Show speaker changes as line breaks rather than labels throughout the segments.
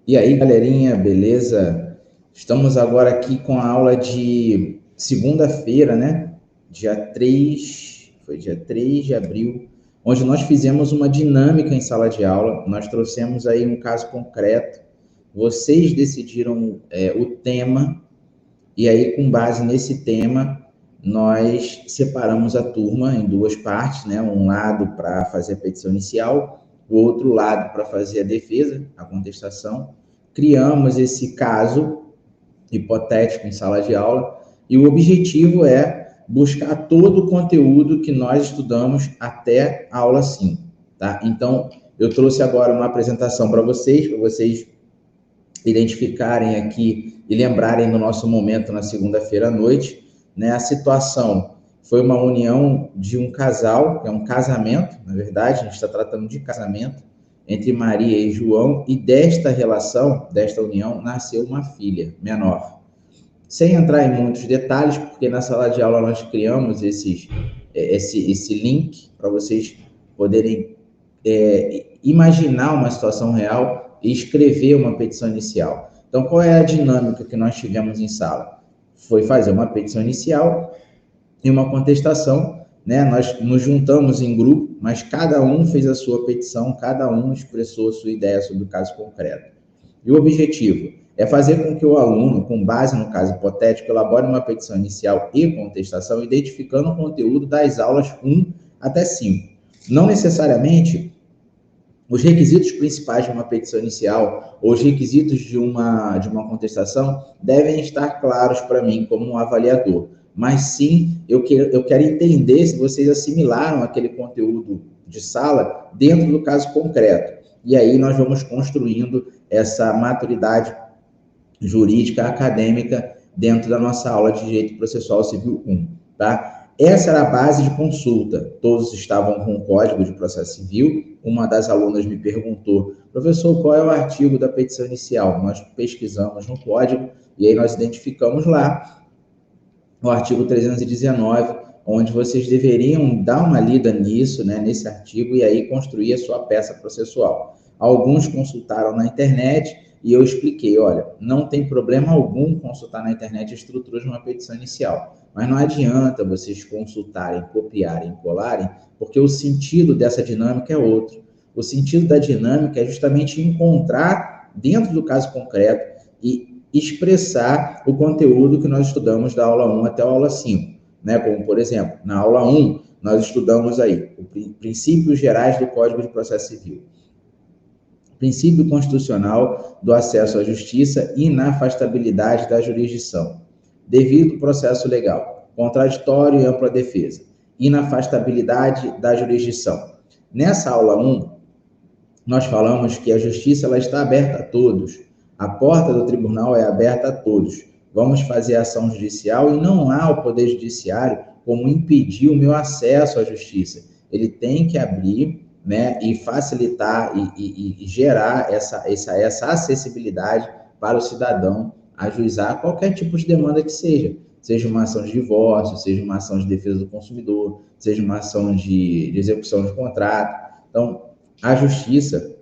E aí, galerinha, beleza? Estamos agora aqui com a aula de segunda-feira, né? Dia 3 de abril, onde nós fizemos uma dinâmica em sala de aula. Nós trouxemos aí um caso concreto. Vocês decidiram o tema, e aí, com base nesse tema, nós separamos a turma em duas partes, né? Um lado para fazer a petição inicial, o outro lado para fazer a defesa, a contestação. Criamos esse caso hipotético em sala de aula e o objetivo é buscar todo o conteúdo que nós estudamos até a aula 5, tá? Então, eu trouxe agora uma apresentação para vocês identificarem aqui e lembrarem do nosso momento na segunda-feira à noite, né? A situação foi uma união de um casal, é um casamento, na verdade, a gente está tratando de casamento entre Maria e João, e desta relação, desta união, nasceu uma filha menor. Sem entrar em muitos detalhes, porque na sala de aula nós criamos esse link para vocês poderem imaginar uma situação real e escrever uma petição inicial. Então, qual é a dinâmica que nós tivemos em sala? Foi fazer uma petição inicial e uma contestação, né? Nós nos juntamos em grupo, mas cada um fez a sua petição, cada um expressou a sua ideia sobre o caso concreto. E o objetivo é fazer com que o aluno, com base no caso hipotético, elabore uma petição inicial e contestação, identificando o conteúdo das aulas 1 até 5. Não necessariamente os requisitos principais de uma petição inicial ou os requisitos de uma contestação devem estar claros para mim como um avaliador, mas sim eu quero entender se vocês assimilaram aquele conteúdo de sala dentro do caso concreto. E aí nós vamos construindo essa maturidade jurídica acadêmica dentro da nossa aula de Direito Processual Civil 1, tá? Essa era a base de consulta. Todos estavam com o Código de Processo Civil. Uma das alunas me perguntou, professor, qual é o artigo da petição inicial? Nós pesquisamos no Código e aí nós identificamos lá o artigo 319, onde vocês deveriam dar uma lida nisso, né, nesse artigo, e aí construir a sua peça processual. Alguns consultaram na internet e eu expliquei, olha, não tem problema algum consultar na internet a estrutura de uma petição inicial, mas não adianta vocês consultarem, copiarem, colarem, porque o sentido dessa dinâmica é outro. O sentido da dinâmica é justamente encontrar, dentro do caso concreto, e expressar o conteúdo que nós estudamos da aula 1 até a aula 5, né? Como, por exemplo, na aula 1, nós estudamos aí princípios gerais do Código de Processo Civil, princípio constitucional do acesso à justiça e inafastabilidade da jurisdição, devido processo legal, contraditório e ampla defesa, inafastabilidade da jurisdição. Nessa aula 1, nós falamos que a justiça ela está aberta a todos, a porta do tribunal é aberta a todos. Vamos fazer ação judicial e não há o Poder Judiciário como impedir o meu acesso à justiça. Ele tem que abrir, né, e facilitar e gerar essa acessibilidade para o cidadão ajuizar qualquer tipo de demanda que seja uma ação de divórcio, seja uma ação de defesa do consumidor, seja uma ação de execução de contrato. Então, a justiça,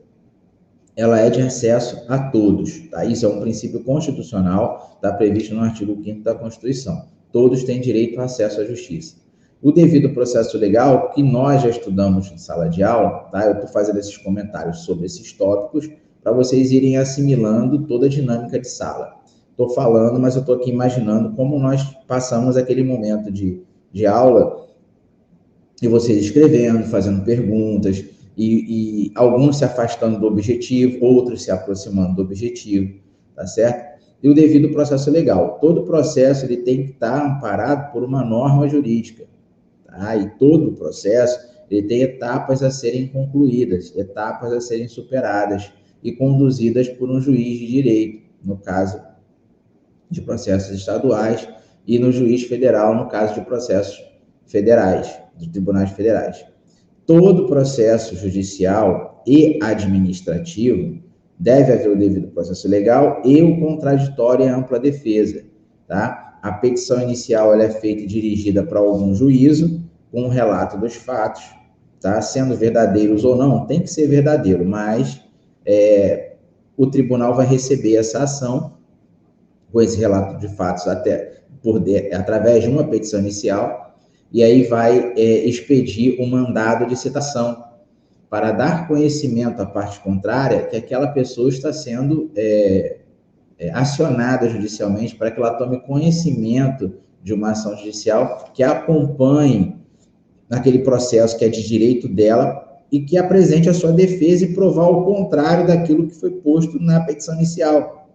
ela é de acesso a todos, tá? Isso é um princípio constitucional, está previsto no artigo 5º da Constituição. Todos têm direito ao acesso à justiça. O devido processo legal, que nós já estudamos em sala de aula, tá? Eu estou fazendo esses comentários sobre esses tópicos para vocês irem assimilando toda a dinâmica de sala. Estou falando, mas eu estou aqui imaginando como nós passamos aquele momento de aula e vocês escrevendo, fazendo perguntas, e alguns se afastando do objetivo, outros se aproximando do objetivo, tá certo? E o devido processo legal. Todo processo ele tem que estar amparado por uma norma jurídica, tá? E todo processo ele tem etapas a serem concluídas, etapas a serem superadas e conduzidas por um juiz de direito, no caso de processos estaduais, e no juiz federal, no caso de processos federais, de tribunais federais. Todo processo judicial e administrativo deve haver o devido processo legal e o contraditório e a ampla defesa, tá? A petição inicial ela é feita e dirigida para algum juízo, com um relato dos fatos, tá? Sendo verdadeiros ou não, tem que ser verdadeiro, mas o tribunal vai receber essa ação com esse relato de fatos através de uma petição inicial, e aí vai expedir o mandado de citação para dar conhecimento à parte contrária que aquela pessoa está sendo acionada judicialmente, para que ela tome conhecimento de uma ação judicial que acompanhe naquele processo que é de direito dela e que apresente a sua defesa e provar o contrário daquilo que foi posto na petição inicial.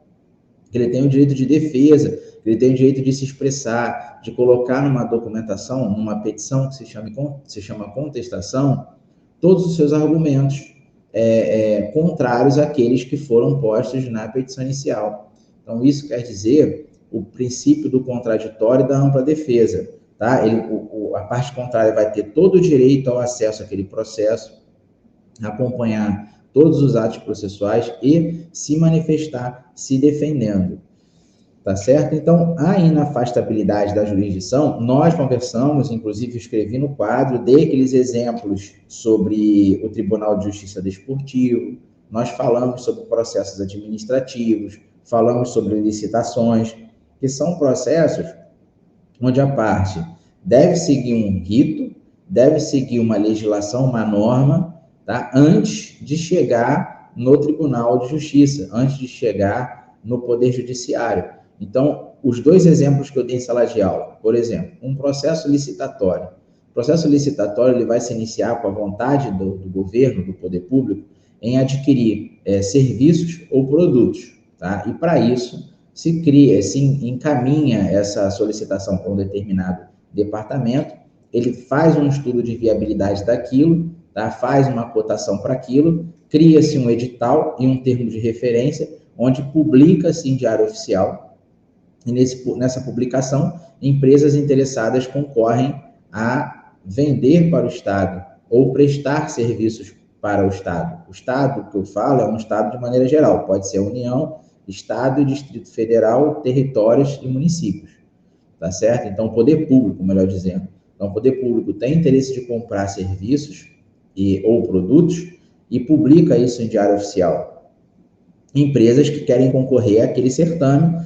Que ele tem o direito de defesa, que ele tem o direito de se expressar, de colocar numa documentação, numa petição que se chama contestação, todos os seus argumentos contrários àqueles que foram postos na petição inicial. Então, isso quer dizer o princípio do contraditório e da ampla defesa. Tá? A parte contrária vai ter todo o direito ao acesso àquele processo, acompanhar todos os atos processuais e se manifestar se defendendo. Tá certo? Então, a inafastabilidade da jurisdição, nós conversamos, inclusive escrevi no quadro, dei aqueles exemplos sobre o Tribunal de Justiça Desportivo, nós falamos sobre processos administrativos, falamos sobre licitações, que são processos onde a parte deve seguir um rito, deve seguir uma legislação, uma norma, tá? Antes de chegar no Tribunal de Justiça, antes de chegar no Poder Judiciário. Então, os dois exemplos que eu dei em sala de aula, por exemplo, um processo licitatório. O processo licitatório ele vai se iniciar com a vontade do governo, do poder público, em adquirir serviços ou produtos, tá? E para isso se encaminha essa solicitação para um determinado departamento, ele faz um estudo de viabilidade daquilo, tá? Faz uma cotação para aquilo, cria-se um edital e um termo de referência, onde publica-se em Diário Oficial, e nessa publicação, empresas interessadas concorrem a vender para o Estado ou prestar serviços para o Estado. O Estado que eu falo é um Estado de maneira geral, pode ser a União, Estado, Distrito Federal, territórios e municípios, tá certo? Então, o poder público, melhor dizendo. Então, o poder público tem interesse de comprar serviços ou produtos e publica isso em Diário Oficial. Empresas que querem concorrer àquele certame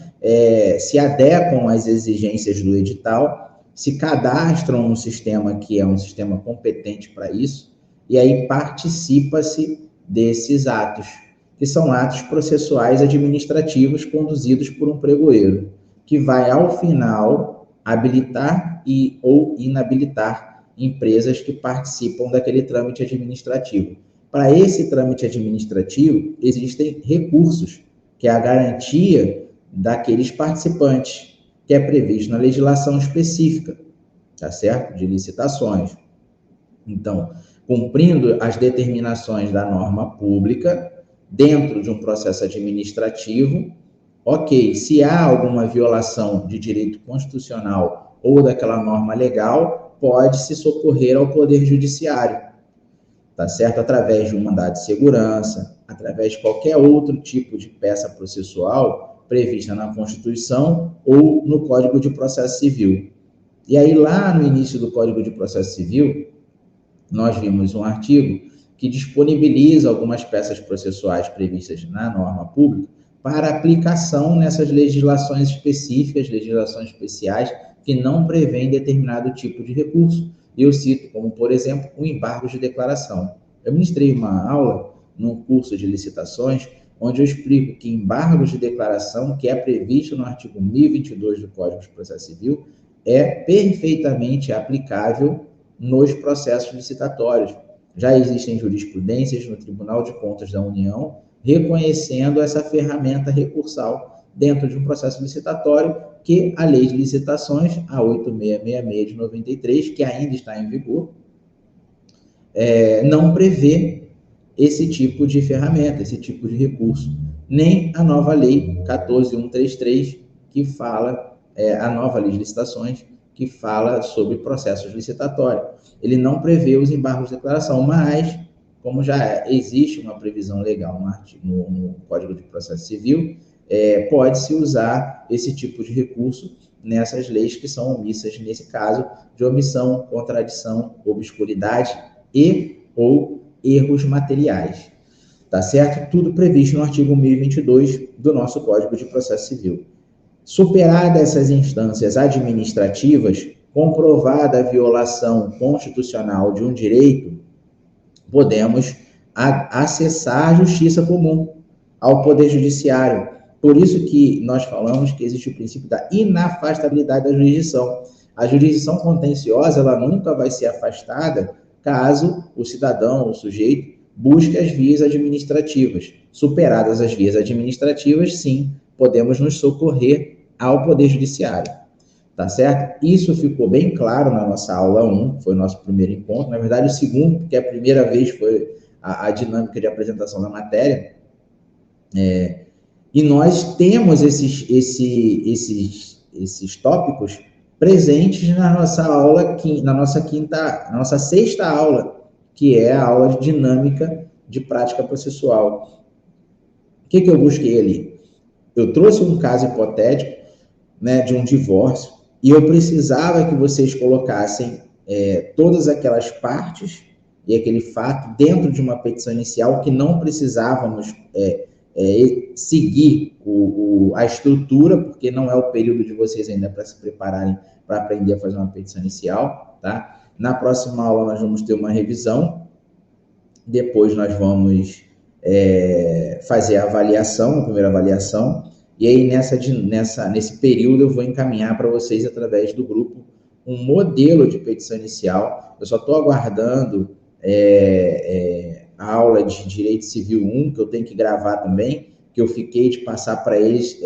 se adequam às exigências do edital, se cadastram no sistema que é um sistema competente para isso, e aí participa-se desses atos, que são atos processuais administrativos conduzidos por um pregoeiro, que vai, ao final, habilitar ou inabilitar empresas que participam daquele trâmite administrativo. Para esse trâmite administrativo, existem recursos, que é a garantia daqueles participantes, que é previsto na legislação específica, tá certo? De licitações. Então, cumprindo as determinações da norma pública, dentro de um processo administrativo, ok, se há alguma violação de direito constitucional ou daquela norma legal, pode-se socorrer ao Poder Judiciário, tá certo? Através de um mandado de segurança, através de qualquer outro tipo de peça processual prevista na Constituição ou no Código de Processo Civil. E aí, lá no início do Código de Processo Civil, nós vimos um artigo que disponibiliza algumas peças processuais previstas na norma pública para aplicação nessas legislações específicas, legislações especiais, que não prevêem determinado tipo de recurso. E eu cito como, por exemplo, o embargo de declaração. Eu ministrei uma aula num curso de licitações, onde eu explico que embargos de declaração, que é previsto no artigo 1022 do Código de Processo Civil, é perfeitamente aplicável nos processos licitatórios. Já existem jurisprudências no Tribunal de Contas da União reconhecendo essa ferramenta recursal dentro de um processo licitatório que a Lei de Licitações, a 8666 de 93, que ainda está em vigor, não prevê esse tipo de ferramenta, esse tipo de recurso. Nem a nova Lei 14.133, que fala, a nova Lei de Licitações, que fala sobre processos licitatórios. Ele não prevê os embargos de declaração, mas, como já existe uma previsão legal no Código de Processo Civil, pode-se usar esse tipo de recurso nessas leis que são omissas, nesse caso, de omissão, contradição, obscuridade ou erros materiais. tá certo? Tudo previsto no artigo 1022 do nosso Código de Processo Civil. Superadas essas instâncias administrativas, comprovada a violação constitucional de um direito, podemos acessar a justiça comum, ao Poder Judiciário. Por isso que nós falamos que existe o princípio da inafastabilidade da jurisdição. A jurisdição contenciosa, ela nunca vai ser afastada caso o cidadão, o sujeito, busque as vias administrativas. Superadas as vias administrativas, sim, podemos nos socorrer ao Poder Judiciário. Tá certo? Isso ficou bem claro na nossa aula 1, foi o nosso primeiro encontro. Na verdade, o segundo, porque a primeira vez foi a dinâmica de apresentação da matéria. E nós temos esses tópicos presentes na nossa aula, na nossa sexta aula, que é a aula de dinâmica de prática processual. O que eu busquei ali? Eu trouxe um caso hipotético, né, de um divórcio, e eu precisava que vocês colocassem todas aquelas partes e aquele fato dentro de uma petição inicial, que não precisávamos seguir a estrutura, porque não é o período de vocês ainda para se prepararem para aprender a fazer uma petição inicial, tá? Na próxima aula nós vamos ter uma revisão, depois nós vamos fazer a avaliação, a primeira avaliação, e aí nesse período eu vou encaminhar para vocês, através do grupo, um modelo de petição inicial. Eu só estou aguardando a aula de Direito Civil 1, que eu tenho que gravar também, que eu fiquei de passar para eles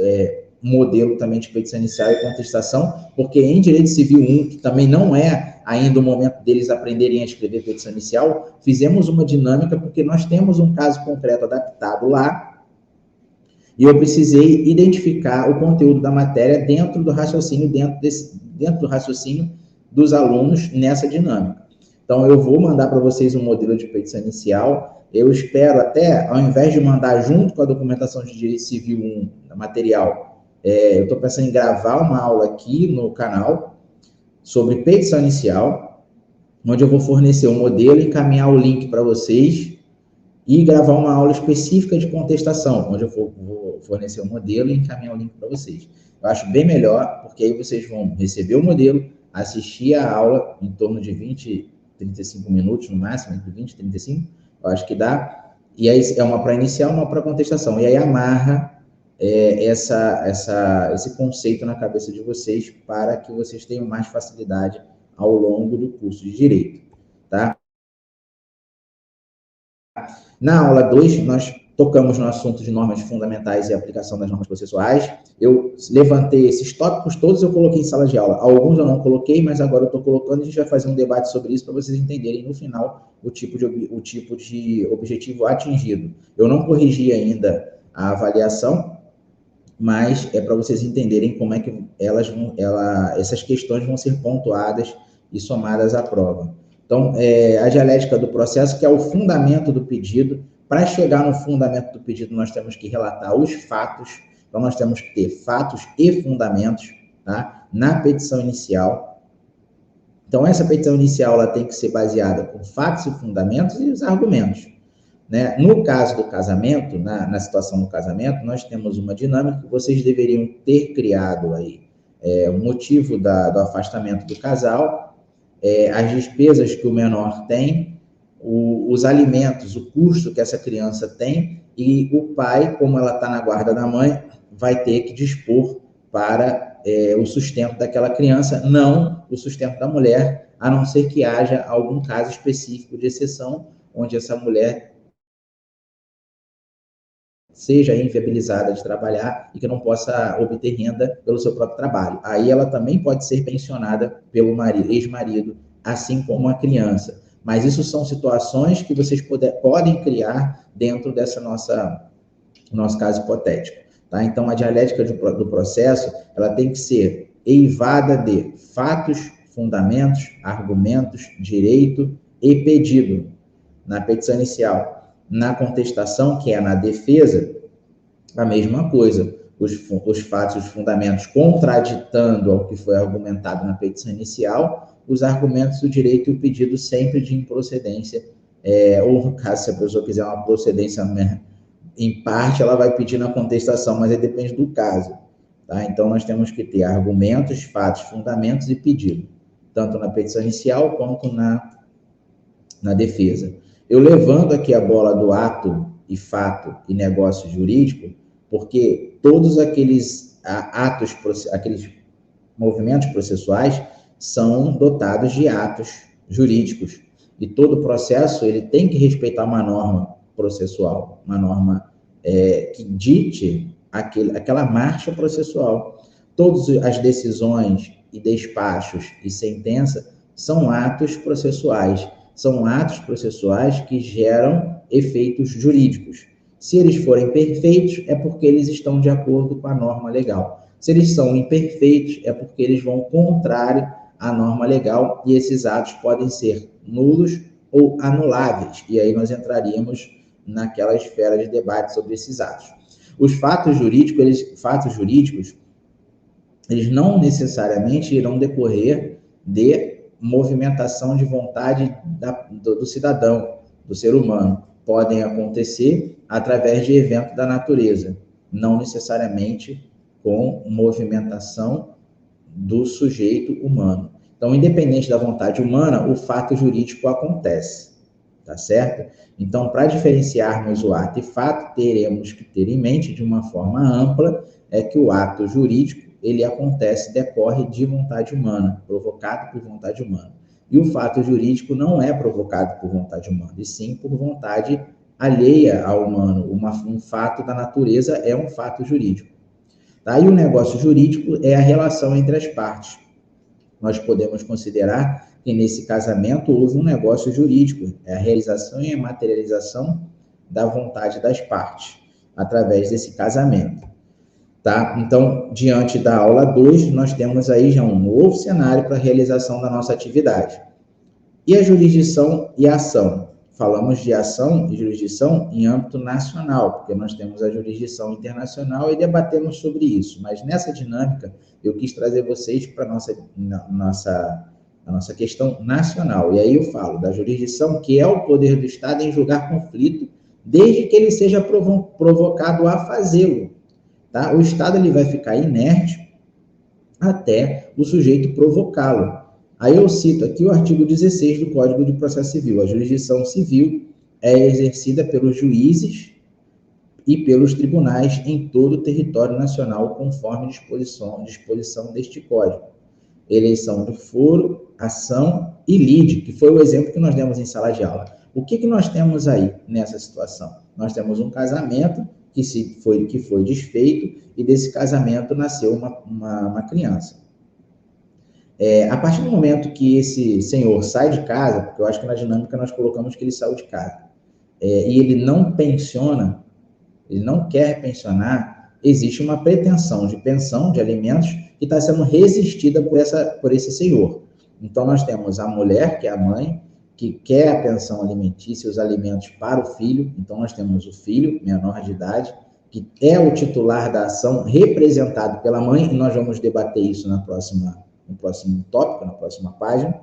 um modelo também de petição inicial e contestação, porque em Direito Civil 1, que também não é ainda o momento deles aprenderem a escrever petição inicial, fizemos uma dinâmica, porque nós temos um caso concreto adaptado lá, e eu precisei identificar o conteúdo da matéria dentro do raciocínio, dentro do raciocínio dos alunos nessa dinâmica. Então, eu vou mandar para vocês um modelo de petição inicial. Eu espero até, ao invés de mandar junto com a documentação de Direito Civil 1, material, eu estou pensando em gravar uma aula aqui no canal sobre petição inicial, onde eu vou fornecer um modelo, encaminhar o link para vocês e gravar uma aula específica de contestação, onde eu vou fornecer um modelo e encaminhar o link para vocês. Eu acho bem melhor, porque aí vocês vão receber o modelo, assistir a aula em torno de 20, 35 minutos no máximo, entre 20 e 35, eu acho que dá, e aí é uma para inicial, uma para contestação, e aí amarra esse conceito na cabeça de vocês, para que vocês tenham mais facilidade ao longo do curso de Direito, tá? Na aula 2, nós tocamos no assunto de normas fundamentais e aplicação das normas processuais. Eu levantei esses tópicos todos, eu coloquei em sala de aula. Alguns eu não coloquei, mas agora eu estou colocando, e a gente vai fazer um debate sobre isso para vocês entenderem no final o tipo de objetivo atingido. Eu não corrigi ainda a avaliação, mas é para vocês entenderem como é que essas questões vão ser pontuadas e somadas à prova. Então, a dialética do processo, que é o fundamento do pedido. Para chegar no fundamento do pedido, nós temos que relatar os fatos. Então, nós temos que ter fatos e fundamentos, tá? Na petição inicial. Então, essa petição inicial ela tem que ser baseada com fatos e fundamentos e os argumentos, né? No caso do casamento, na situação do casamento, nós temos uma dinâmica que vocês deveriam ter criado aí. O motivo do afastamento do casal, as despesas que o menor tem, os alimentos, o custo que essa criança tem, e o pai, como ela está na guarda da mãe, vai ter que dispor para o sustento daquela criança, não o sustento da mulher, a não ser que haja algum caso específico de exceção, onde essa mulher seja inviabilizada de trabalhar e que não possa obter renda pelo seu próprio trabalho. Aí ela também pode ser pensionada pelo ex-marido, assim como a criança. Mas isso são situações que vocês podem criar dentro dessa nosso caso hipotético. Tá? Então, a dialética do processo, ela tem que ser eivada de fatos, fundamentos, argumentos, direito e pedido. Na petição inicial, na contestação, que é na defesa, a mesma coisa. Os fatos e os fundamentos contraditando ao que foi argumentado na petição inicial, os argumentos do direito e o pedido sempre de improcedência ou no caso, se a pessoa quiser uma procedência em parte, ela vai pedir na contestação, mas aí depende do caso. Tá? Então, nós temos que ter argumentos, fatos, fundamentos e pedido, tanto na petição inicial quanto na defesa. Eu levando aqui a bola do ato e fato e negócio jurídico, porque todos aqueles atos, aqueles movimentos processuais são dotados de atos jurídicos. E todo processo ele tem que respeitar uma norma processual, uma norma que dite aquela marcha processual. Todas as decisões e despachos e sentença são atos processuais. São atos processuais que geram efeitos jurídicos. Se eles forem perfeitos, é porque eles estão de acordo com a norma legal. Se eles são imperfeitos, é porque eles vão contrário à norma legal e esses atos podem ser nulos ou anuláveis. E aí nós entraríamos naquela esfera de debate sobre esses atos. Os fatos jurídicos, eles não necessariamente irão decorrer de movimentação de vontade do cidadão, do ser humano. Podem acontecer através de evento da natureza, não necessariamente com movimentação do sujeito humano. Então, independente da vontade humana, o fato jurídico acontece, tá certo? Então, para diferenciarmos o ato e fato, teremos que ter em mente, de uma forma ampla, que o ato jurídico, ele acontece, decorre de vontade humana, provocado por vontade humana. E o fato jurídico não é provocado por vontade humana, e sim por vontade alheia ao humano. Um fato da natureza é um fato jurídico. Tá? E o negócio jurídico é a relação entre as partes. Nós podemos considerar que nesse casamento houve um negócio jurídico, é a realização e a materialização da vontade das partes, através desse casamento. Tá? Então, diante da aula 2, nós temos aí já um novo cenário para a realização da nossa atividade. E a jurisdição e a ação? Falamos de ação e jurisdição em âmbito nacional, porque nós temos a jurisdição internacional e debatemos sobre isso. Mas nessa dinâmica, eu quis trazer vocês para a nossa questão nacional. E aí eu falo da jurisdição, que é o poder do Estado em julgar conflito, desde que ele seja provocado a fazê-lo. Tá? O Estado ele vai ficar inerte até o sujeito provocá-lo. Aí eu cito aqui o artigo 16 do Código de Processo Civil. A jurisdição civil é exercida pelos juízes e pelos tribunais em todo o território nacional, conforme disposição deste Código. Eleição do foro, ação e lide, que foi o exemplo que nós demos em sala de aula. O que nós temos aí nessa situação? Nós temos um casamento que foi desfeito, e desse casamento nasceu uma criança. A partir do momento que esse senhor sai de casa, porque eu acho que na dinâmica nós colocamos que ele saiu de casa, e ele não pensiona, ele não quer pensionar, existe uma pretensão de pensão, de alimentos, que está sendo resistida por esse senhor. Então, nós temos a mulher, que é a mãe, que quer a pensão alimentícia, os alimentos para o filho. Então, nós temos o filho, menor de idade, que é o titular da ação, representado pela mãe, e nós vamos debater isso no próximo tópico, na próxima página.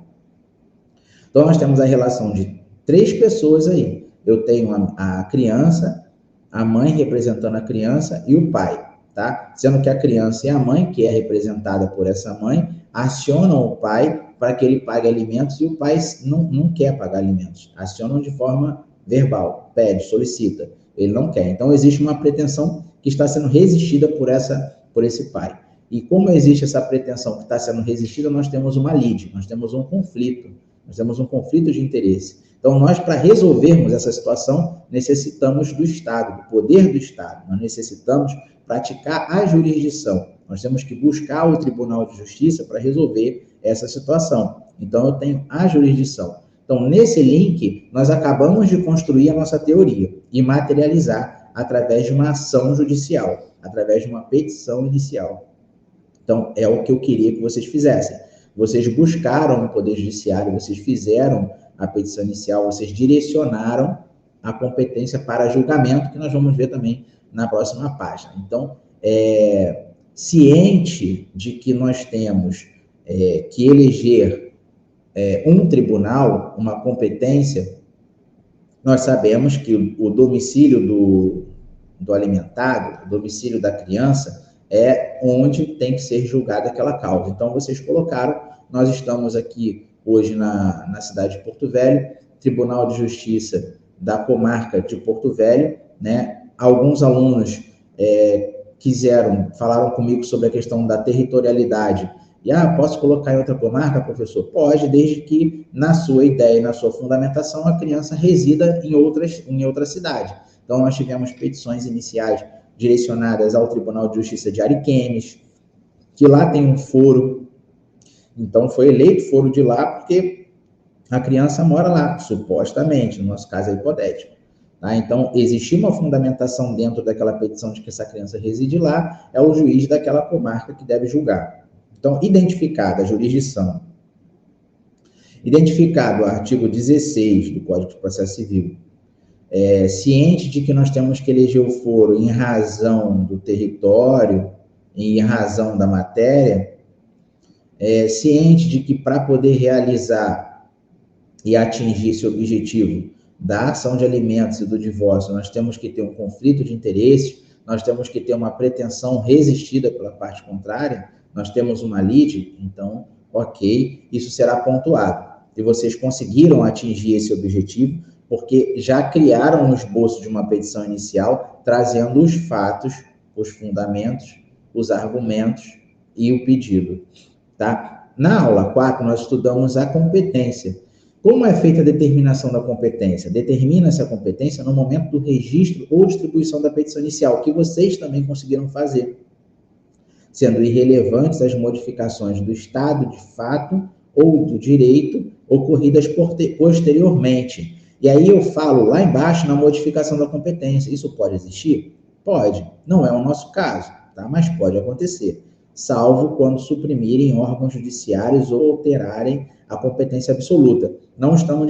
Então, nós temos a relação de 3 pessoas aí. Eu tenho a criança, a mãe representando a criança e o pai, tá? Sendo que a criança e a mãe, que é representada por essa mãe, acionam o pai para que ele pague alimentos, e o pai não quer pagar alimentos. Acionam de forma verbal, pede, solicita. Ele não quer. Então, existe uma pretensão que está sendo resistida por esse pai. E como existe essa pretensão que está sendo resistida, nós temos uma lide, nós temos um conflito de interesse. Então, nós, para resolvermos essa situação, necessitamos do Estado, do poder do Estado. Nós necessitamos praticar a jurisdição. Nós temos que buscar o Tribunal de Justiça para resolver essa situação. Então, eu tenho a jurisdição. Então, nesse link, nós acabamos de construir a nossa teoria e materializar através de uma ação judicial, através de uma petição inicial. Então, é o que eu queria que vocês fizessem. Vocês buscaram o Poder Judiciário, vocês fizeram a petição inicial, vocês direcionaram a competência para julgamento, que nós vamos ver também na próxima página. Então, ciente de que nós temos que eleger um tribunal, uma competência nós sabemos que o domicílio do alimentado, o domicílio da criança, é onde tem que ser julgada aquela causa. Então, vocês colocaram, nós estamos aqui hoje na cidade de Porto Velho, Tribunal de Justiça da comarca de Porto Velho, né? Alguns alunos falaram comigo sobre a questão da territorialidade. E, posso colocar em outra comarca, professor? Pode, desde que na sua ideia e na sua fundamentação a criança resida em outra cidade. Então, nós tivemos petições iniciais direcionadas ao Tribunal de Justiça de Ariquemes, que lá tem um foro. Então, foi eleito foro de lá porque a criança mora lá, supostamente, no nosso caso é hipotético. Tá? Então, existia uma fundamentação dentro daquela petição de que essa criança reside lá, é o juiz daquela comarca que deve julgar. Então, identificada a jurisdição, identificado o artigo 16 do Código de Processo Civil, ciente de que nós temos que eleger o foro em razão do território, em razão da matéria, ciente de que para poder realizar e atingir esse objetivo da ação de alimentos e do divórcio, nós temos que ter um conflito de interesses, nós temos que ter uma pretensão resistida pela parte contrária, nós temos uma lide, então, ok, isso será pontuado. E vocês conseguiram atingir esse objetivo, porque já criaram um esboço de uma petição inicial, trazendo os fatos, os fundamentos, os argumentos e o pedido. Tá? Na aula 4, nós estudamos a competência. Como é feita a determinação da competência? Determina-se a competência no momento do registro ou distribuição da petição inicial, que vocês também conseguiram fazer, sendo irrelevantes as modificações do estado de fato ou do direito ocorridas posteriormente. E aí eu falo lá embaixo na modificação da competência. Isso pode existir? Pode. Não é o nosso caso, tá? Mas pode acontecer. Salvo quando suprimirem órgãos judiciários ou alterarem a competência absoluta. Não estamos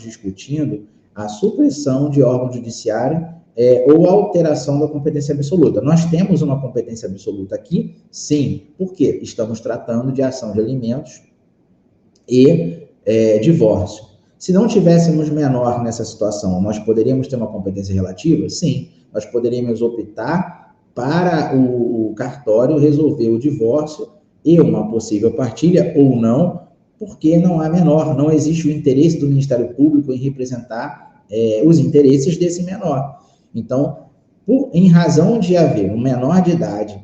discutindo a supressão de órgão judiciário ou a alteração da competência absoluta. Nós temos uma competência absoluta aqui? Sim. Por quê? Estamos tratando de ação de alimentos e divórcio. Se não tivéssemos menor nessa situação, nós poderíamos ter uma competência relativa? Sim. Nós poderíamos optar para o cartório resolver o divórcio e uma possível partilha ou não, porque não há menor, não existe o interesse do Ministério Público em representar os interesses desse menor. Então, em razão de haver um menor de idade,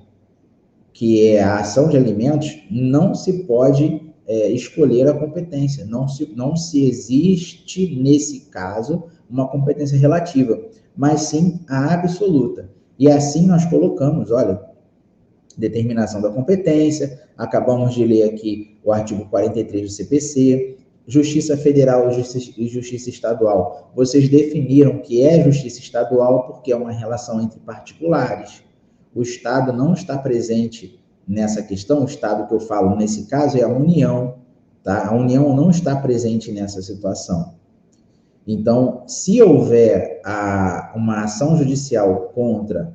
que é a ação de alimentos, não se pode escolher a competência, não se existe, nesse caso, uma competência relativa, mas sim a absoluta. E assim nós colocamos, olha, determinação da competência, acabamos de ler aqui o artigo 43 do CPC, Justiça Federal e Justiça Estadual. Vocês definiram que é Justiça Estadual porque é uma relação entre particulares. O Estado não está presente nessa questão, o Estado que eu falo nesse caso é a União, tá? A União não está presente nessa situação. Então, se houver uma ação judicial contra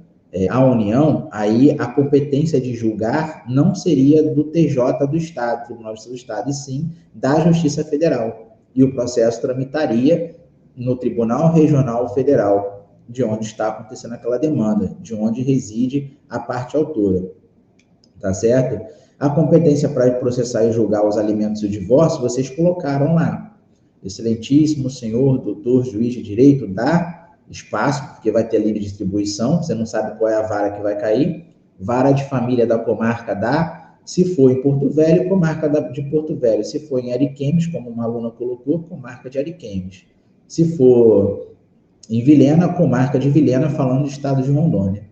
a União, aí a competência de julgar não seria do TJ do Estado, Tribunal de Justiça do Estado, e sim da Justiça Federal. E o processo tramitaria no Tribunal Regional Federal, de onde está acontecendo aquela demanda, de onde reside a parte autora. Tá certo? A competência para processar e julgar os alimentos e o divórcio, vocês colocaram lá. Excelentíssimo senhor, doutor, juiz de direito, dá espaço, porque vai ter livre distribuição, você não sabe qual é a vara que vai cair. Vara de família da comarca dá, se for em Porto Velho, comarca de Porto Velho. Se for em Ariquemes, como uma aluna colocou, comarca de Ariquemes. Se for em Vilhena, comarca de Vilhena, falando do estado de Rondônia.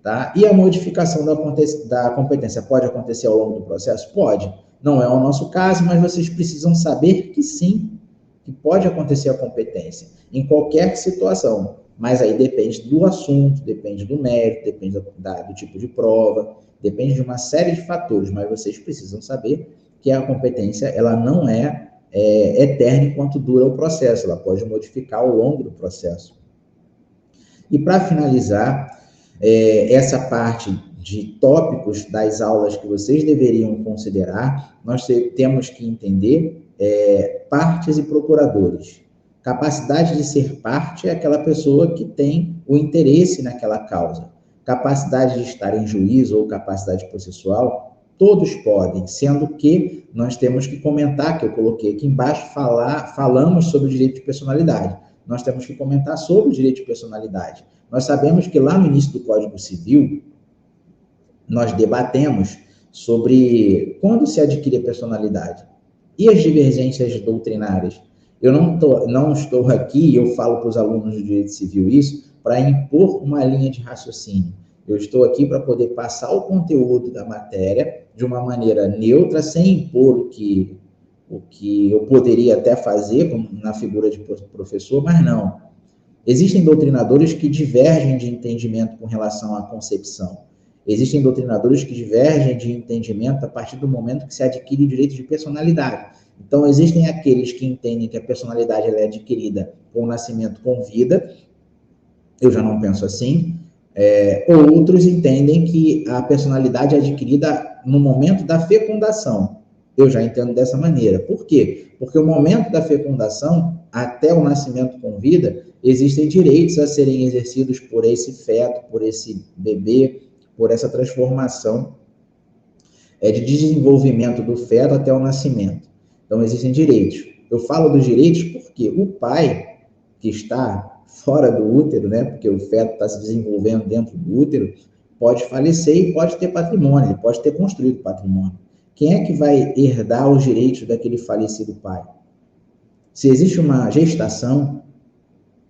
Tá? E a modificação da competência pode acontecer ao longo do processo? Pode. Não é o nosso caso, mas vocês precisam saber que sim, que pode acontecer a competência em qualquer situação. Mas aí depende do assunto, depende do mérito, depende do tipo de prova, depende de uma série de fatores, mas vocês precisam saber que a competência ela não é eterna enquanto dura o processo, ela pode modificar ao longo do processo. E para finalizar, essa parte de tópicos das aulas que vocês deveriam considerar, nós temos que entender partes e procuradores. Capacidade de ser parte é aquela pessoa que tem o interesse naquela causa. Capacidade de estar em juízo ou capacidade processual, todos podem, sendo que nós temos que comentar, que eu coloquei aqui embaixo, falamos sobre o direito de personalidade. Nós temos que comentar sobre o direito de personalidade. Nós sabemos que lá no início do Código Civil, nós debatemos sobre quando se adquire a personalidade e as divergências doutrinárias. Eu não estou aqui, eu falo para os alunos do direito civil isso, para impor uma linha de raciocínio. Eu estou aqui para poder passar o conteúdo da matéria de uma maneira neutra, sem impor o que eu poderia até fazer na figura de professor, mas não. Existem doutrinadores que divergem de entendimento com relação à concepção. Existem doutrinadores que divergem de entendimento a partir do momento que se adquire o direito de personalidade. Então, existem aqueles que entendem que a personalidade ela é adquirida com o nascimento com vida. Eu já não penso assim. Outros entendem que a personalidade é adquirida no momento da fecundação. Eu já entendo dessa maneira. Por quê? Porque o momento da fecundação, até o nascimento com vida, existem direitos a serem exercidos por esse feto, por esse bebê, por essa transformação de desenvolvimento do feto até o nascimento. Então, existem direitos. Eu falo dos direitos porque o pai que está fora do útero, né, porque o feto está se desenvolvendo dentro do útero, pode falecer e pode ter patrimônio, ele pode ter construído patrimônio. Quem é que vai herdar os direitos daquele falecido pai? Se existe uma gestação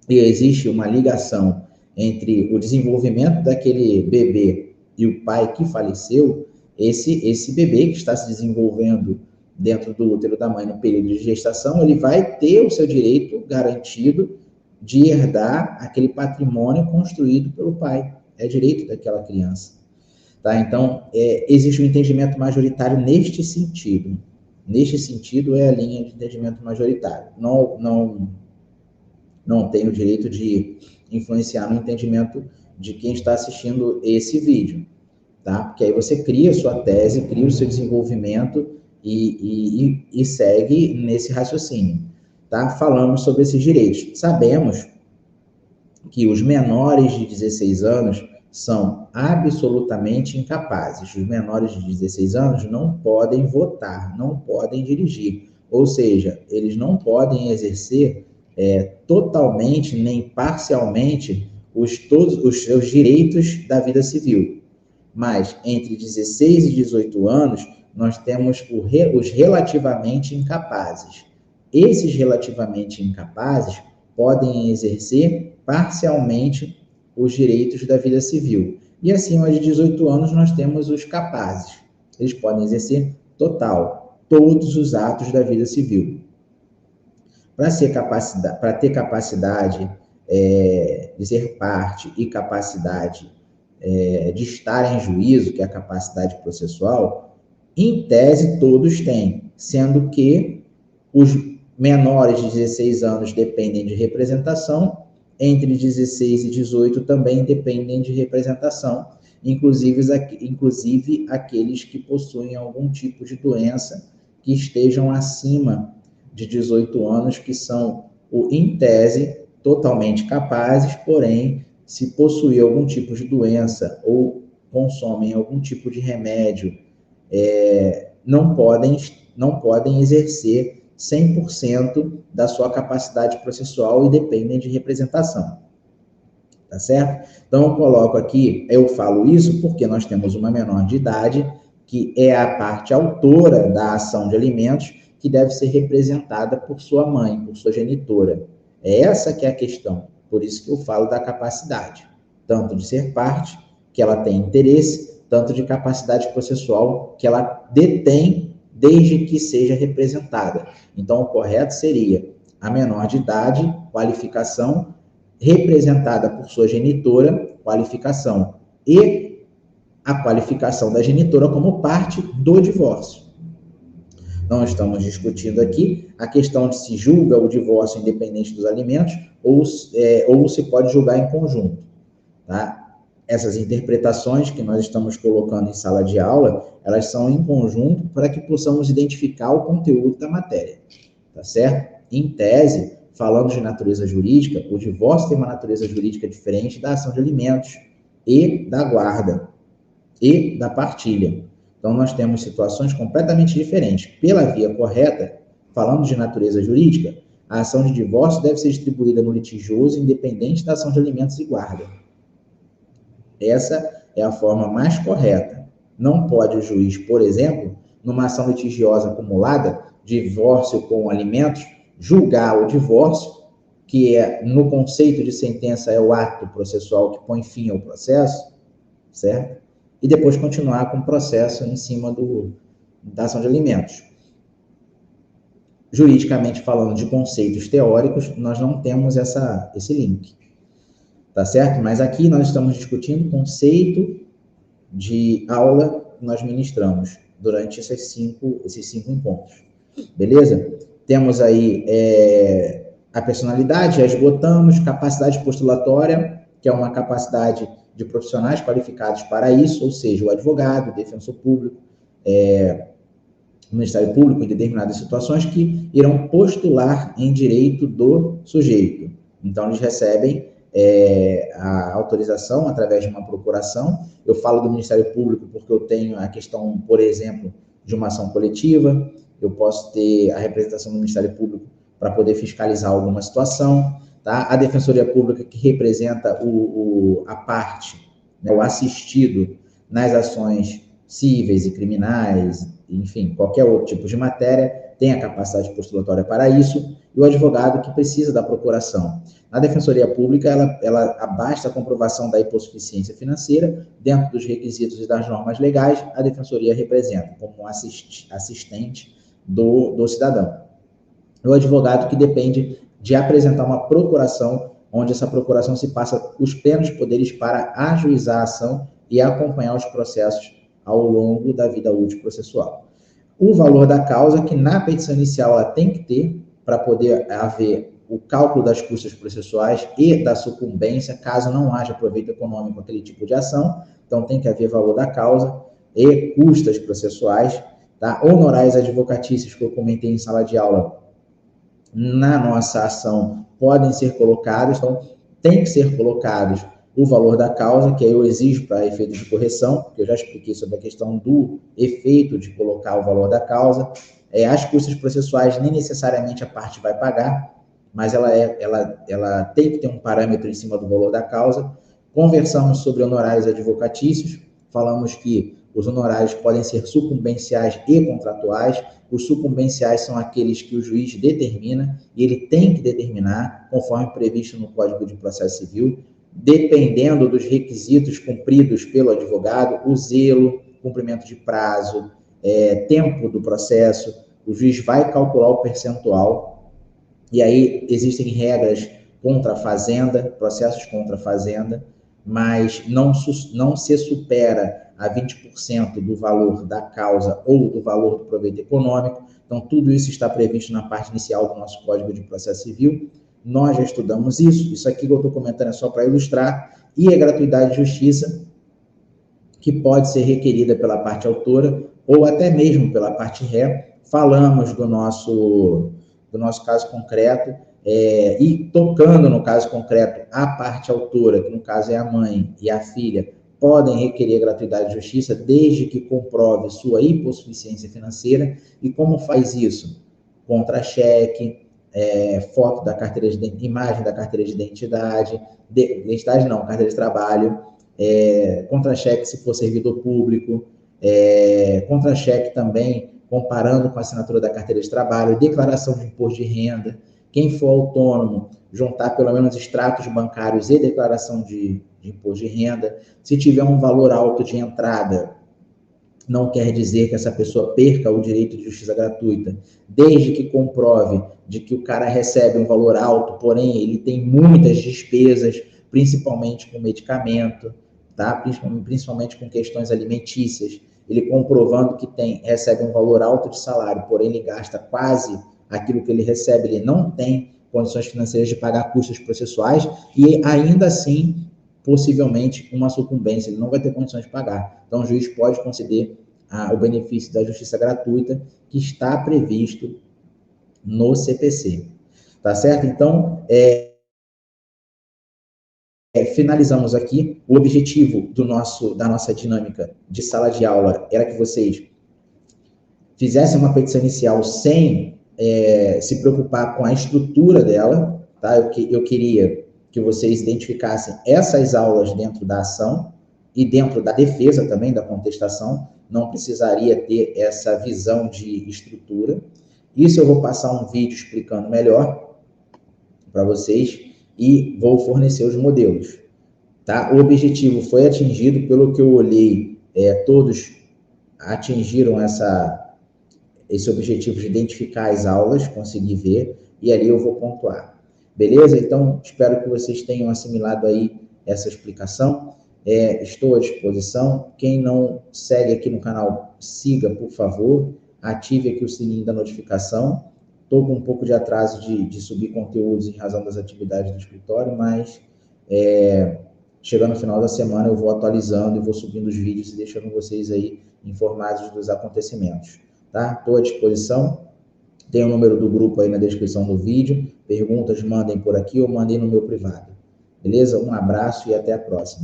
e existe uma ligação entre o desenvolvimento daquele bebê e o pai que faleceu, esse bebê que está se desenvolvendo dentro do útero da mãe no período de gestação, ele vai ter o seu direito garantido de herdar aquele patrimônio construído pelo pai. É direito daquela criança. Tá? Então, existe um entendimento majoritário neste sentido. Neste sentido é a linha de entendimento majoritário. Não tem o direito de influenciar no entendimento de quem está assistindo esse vídeo. Tá? Porque aí você cria a sua tese, cria o seu desenvolvimento e segue nesse raciocínio. Tá? Falamos sobre esses direitos. Sabemos que os menores de 16 anos são absolutamente incapazes. Os menores de 16 anos não podem votar, não podem dirigir. Ou seja, eles não podem exercer totalmente nem parcialmente todos os seus direitos da vida civil. Mas entre 16 e 18 anos, nós temos os relativamente incapazes. Esses relativamente incapazes podem exercer parcialmente os direitos da vida civil. E acima de 18 anos, nós temos os capazes. Eles podem exercer todos os atos da vida civil. Para ter capacidade de ser parte e capacidade de estar em juízo, que é a capacidade processual, em tese todos têm, sendo que os menores de 16 anos dependem de representação, entre 16 e 18 também dependem de representação, inclusive aqueles que possuem algum tipo de doença que estejam acima de 18 anos, que são, em tese, totalmente capazes, porém, se possuir algum tipo de doença ou consomem algum tipo de remédio, não podem exercer 100% da sua capacidade processual e dependem de representação. Tá certo? Então, eu falo isso porque nós temos uma menor de idade, que é a parte autora da ação de alimentos, que deve ser representada por sua mãe, por sua genitora. É essa que é a questão. Por isso que eu falo da capacidade, tanto de ser parte, que ela tem interesse, tanto de capacidade processual, que ela detém desde que seja representada. Então, o correto seria a menor de idade, qualificação, representada por sua genitora, qualificação, e a qualificação da genitora como parte do divórcio. Não estamos discutindo aqui a questão de se julga o divórcio independente dos alimentos ou se pode julgar em conjunto. Tá? Essas interpretações que nós estamos colocando em sala de aula, elas são em conjunto para que possamos identificar o conteúdo da matéria. Tá certo? Em tese, falando de natureza jurídica, o divórcio tem uma natureza jurídica diferente da ação de alimentos e da guarda e da partilha. Então, nós temos situações completamente diferentes. Pela via correta, falando de natureza jurídica, a ação de divórcio deve ser distribuída no litigioso, independente da ação de alimentos e guarda. Essa é a forma mais correta. Não pode o juiz, por exemplo, numa ação litigiosa acumulada, divórcio com alimentos, julgar o divórcio, que no conceito de sentença é o ato processual que põe fim ao processo, certo? E depois continuar com o processo em cima da ação de alimentos. Juridicamente falando de conceitos teóricos, nós não temos esse link, tá certo? Mas aqui nós estamos discutindo o conceito de aula que nós ministramos durante esses cinco encontros, beleza? Temos aí a personalidade, já esgotamos, capacidade postulatória, que é uma capacidade de profissionais qualificados para isso, ou seja, o advogado, o defensor público, o Ministério Público em determinadas situações que irão postular em direito do sujeito. Então, eles recebem a autorização através de uma procuração. Eu falo do Ministério Público porque eu tenho a questão, por exemplo, de uma ação coletiva, eu posso ter a representação do Ministério Público para poder fiscalizar alguma situação, tá? A Defensoria Pública, que representa a parte, né, o assistido nas ações cíveis e criminais, enfim, qualquer outro tipo de matéria, tem a capacidade postulatória para isso, e o advogado que precisa da procuração. Na Defensoria Pública, ela basta a comprovação da hipossuficiência financeira, dentro dos requisitos e das normas legais, a Defensoria representa como assistente do cidadão. O advogado que depende de apresentar uma procuração, onde essa procuração se passa os plenos poderes para ajuizar a ação e acompanhar os processos ao longo da vida útil processual. O valor da causa, que na petição inicial ela tem que ter, para poder haver o cálculo das custas processuais e da sucumbência, caso não haja proveito econômico aquele tipo de ação, então tem que haver valor da causa e custas processuais, tá? Honorários advocatícios, que eu comentei em sala de aula, na nossa ação, podem ser colocados, então tem que ser colocados o valor da causa, que aí eu exijo para efeito de correção, porque eu já expliquei sobre a questão do efeito de colocar o valor da causa. As custas processuais, nem necessariamente a parte vai pagar, mas ela tem que ter um parâmetro em cima do valor da causa. Conversamos sobre honorários advocatícios, falamos que os honorários podem ser sucumbenciais e contratuais. Os sucumbenciais são aqueles que o juiz determina, e ele tem que determinar, conforme previsto no Código de Processo Civil, dependendo dos requisitos cumpridos pelo advogado, o zelo, cumprimento de prazo, tempo do processo, o juiz vai calcular o percentual, e aí existem regras contra a fazenda, processos contra a fazenda, mas não se supera a 20% do valor da causa ou do valor do proveito econômico. Então, tudo isso está previsto na parte inicial do nosso Código de Processo Civil. Nós já estudamos isso aqui que eu estou comentando é só para ilustrar, e a gratuidade de justiça, que pode ser requerida pela parte autora ou até mesmo pela parte ré. Falamos do nosso caso concreto, e tocando no caso concreto, a parte autora, que no caso é a mãe e a filha, podem requerer gratuidade de justiça desde que comprove sua hipossuficiência financeira. E como faz isso? Contra-cheque, foto da carteira de identidade, imagem da carteira de identidade, carteira de trabalho, contra-cheque se for servidor público, contra-cheque também comparando com a assinatura da carteira de trabalho, declaração de imposto de renda. Quem for autônomo, juntar pelo menos extratos bancários e declaração de imposto de renda. Se tiver um valor alto de entrada, não quer dizer que essa pessoa perca o direito de justiça gratuita, desde que comprove de que o cara recebe um valor alto, porém ele tem muitas despesas, principalmente com medicamento, tá? Principalmente com questões alimentícias. Ele comprovando que recebe um valor alto de salário, porém ele gasta quase aquilo que ele recebe, ele não tem condições financeiras de pagar custos processuais e ainda assim, possivelmente, uma sucumbência, ele não vai ter condições de pagar. Então, o juiz pode conceder o benefício da justiça gratuita que está previsto no CPC. Tá certo? Então, finalizamos aqui. O objetivo da nossa dinâmica de sala de aula era que vocês fizessem uma petição inicial sem se preocupar com a estrutura dela, tá? Eu queria que vocês identificassem essas aulas dentro da ação e dentro da defesa também, da contestação. Não precisaria ter essa visão de estrutura. Isso eu vou passar um vídeo explicando melhor para vocês e vou fornecer os modelos. Tá? O objetivo foi atingido, pelo que eu olhei, todos atingiram esse objetivo de identificar as aulas, conseguir ver, e ali eu vou pontuar. Beleza? Então, espero que vocês tenham assimilado aí essa explicação. Estou à disposição. Quem não segue aqui no canal, siga, por favor. Ative aqui o sininho da notificação. Estou com um pouco de atraso de subir conteúdos em razão das atividades do escritório, mas chegando no final da semana eu vou atualizando e vou subindo os vídeos e deixando vocês aí informados dos acontecimentos. Tá? Estou à disposição. Tem o número do grupo aí na descrição do vídeo. Perguntas, mandem por aqui ou mandem no meu privado. Beleza? Um abraço e até a próxima.